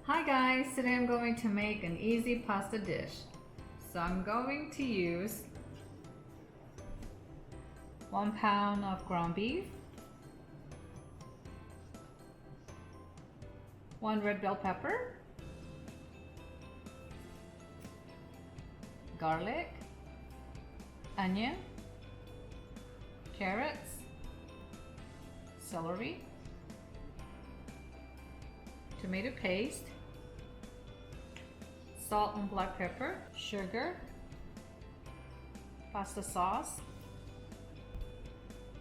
Hi guys, today I'm going to make an easy pasta dish. So I'm going to use 1 pound of ground beef, 1 red bell pepper, garlic, onion, carrots, celery, tomato paste, salt and black pepper, sugar, pasta sauce,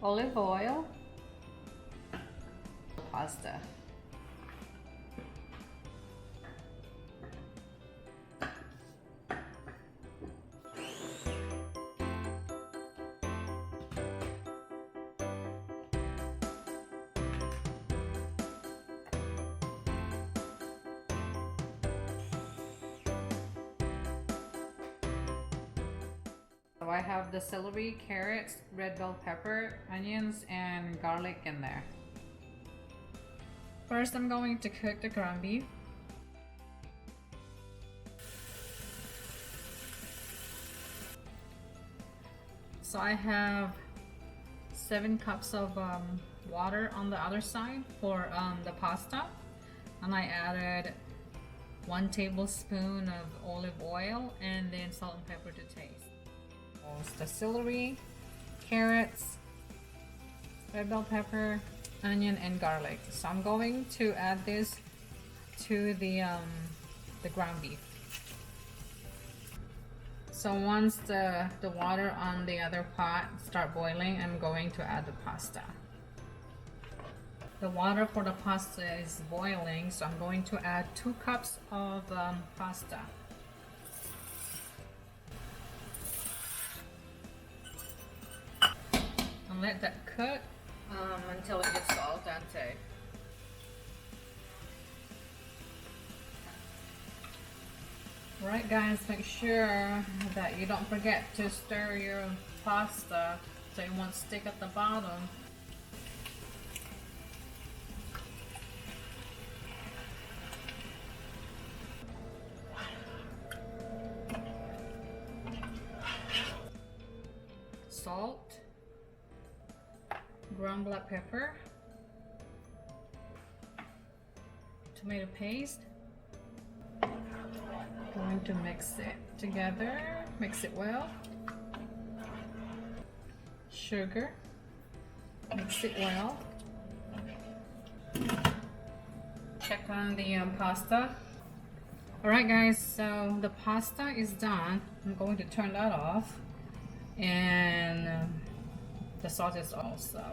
olive oil, pasta. So I have the celery, carrots, red bell pepper, onions, and garlic in there. First, I'm going to cook the ground beef. So I have 7 cups of water on the other side for the pasta, and I added 1 tablespoon of olive oil and then salt and pepper to taste. The celery, carrots, red bell pepper, onion, and garlic. So I'm going to add this to the ground beef. So once the water on the other pot start boiling, I'm going to add the pasta. The water for the pasta is boiling, so I'm going to add 2 cups of pasta. And let that cook until it gets al dente. Alright guys, make sure that you don't forget to stir your pasta so it won't stick at the bottom. Salt, ground black pepper, tomato paste. Going to mix it together, mix it well. Sugar, mix it well. Check on the pasta. Alright guys, so the pasta is done. I'm going to turn that off, and the sauce is also.